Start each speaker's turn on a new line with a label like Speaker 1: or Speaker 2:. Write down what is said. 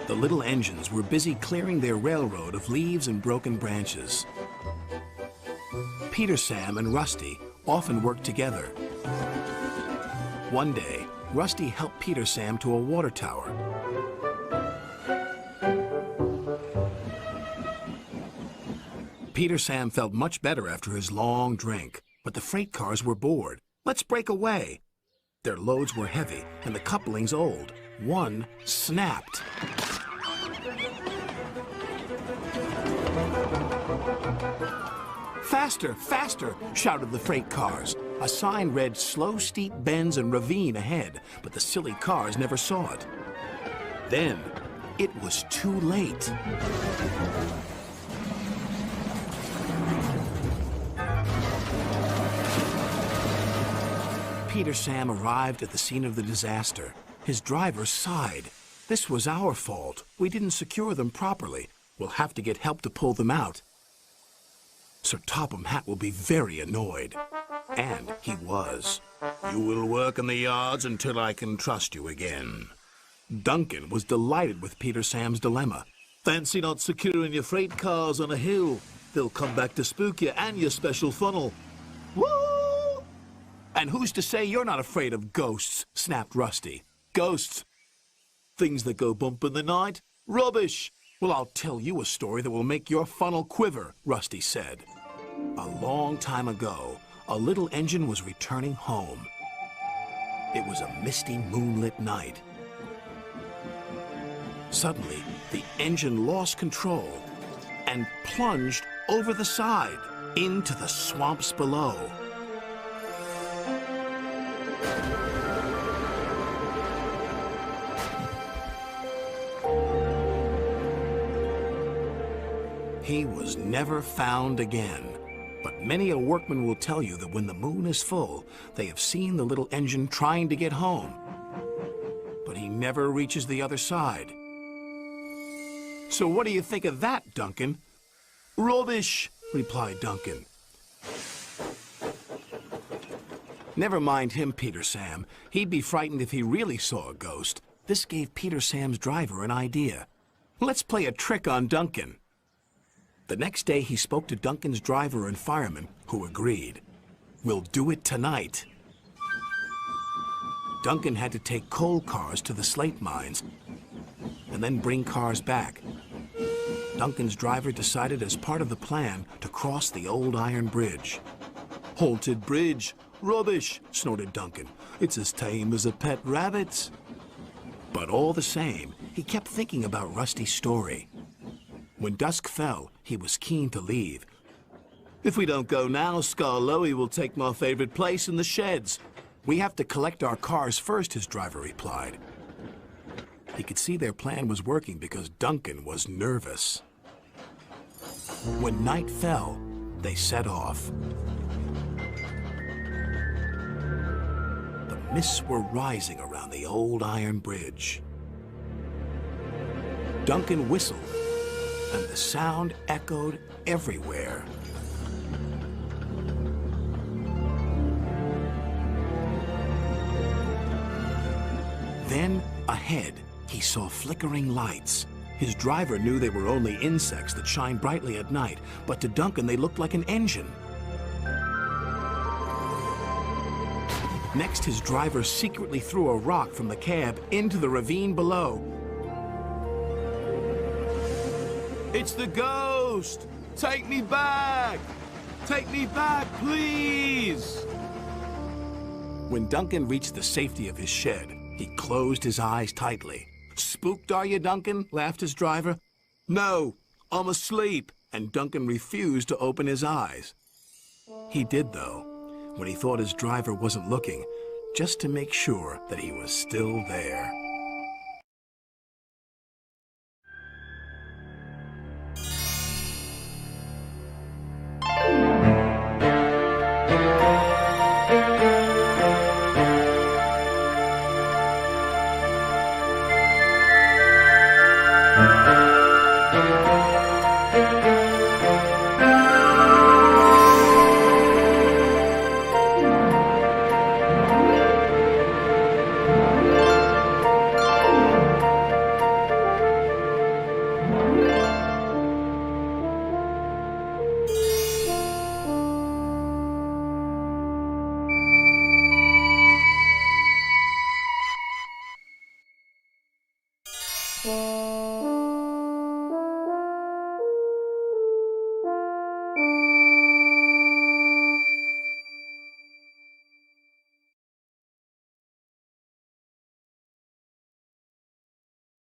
Speaker 1: The little engines were busy clearing their railroad of leaves and broken branches. Peter, Sam, and Rusty often worked together. One day, Rusty helped Peter Sam to a water tower. Peter Sam felt much better after his long drink, but the freight cars were bored. Let's break away. Their loads were heavy and the couplings old. One snapped. Faster, faster, shouted the freight cars. A sign read slow, steep bends and ravine ahead, but the silly cars never saw it. Then, it was too late. Peter Sam arrived at the scene of the disaster. His driver sighed. This was our fault. We didn't secure them properly. We'll have to get help to pull them out. Sir Topham Hatt will be very annoyed. And he was. You will work in the yards until I can trust you again. Duncan was delighted with Peter Sam's dilemma. Fancy not securing your freight cars on a hill. They'll come back to spook you and your special funnel. Woo! And who's to say you're not afraid of ghosts? Snapped Rusty. Ghosts? Things that go bump in the night? Rubbish! Well, I'll tell you a story that will make your funnel quiver, Rusty said. A long time ago, a little engine was returning home. It was a misty, moonlit night. Suddenly, the engine lost control and plunged over the side into the swamps below. He was never found again. But many a workman will tell you that when the moon is full, they have seen the little engine trying to get home. But he never reaches the other side. So what do you think of that, Duncan? Rubbish, replied Duncan. Never mind him, Peter Sam. He'd be frightened if he really saw a ghost. This gave Peter Sam's driver an idea. Let's play a trick on Duncan. The next day, he spoke to Duncan's driver and fireman, who agreed. We'll do it tonight. Duncan had to take coal cars to the slate mines and then bring cars back. Duncan's driver decided as part of the plan to cross the old iron bridge. Haunted bridge. Rubbish, snorted Duncan. It's as tame as a pet rabbit. But all the same, he kept thinking about Rusty's story. When dusk fell, he was keen to leave. If we don't go now, Scarloey will take my favorite place in the sheds. We have to collect our cars first, his driver replied. He could see their plan was working because Duncan was nervous. When night fell, they set off. The mists were rising around the old iron bridge. Duncan whistled, and the sound echoed everywhere. Then, ahead, he saw flickering lights. His driver knew they were only insects that shine brightly at night, but to Duncan they looked like an engine. Next, his driver secretly threw a rock from the cab into the ravine below. It's the ghost! Take me back! Take me back, please! When Duncan reached the safety of his shed, he closed his eyes tightly. Spooked, are you, Duncan? Laughed his driver. No, I'm asleep. And Duncan refused to open his eyes. He did, though, when he thought his driver wasn't looking, just to make sure that he was still there.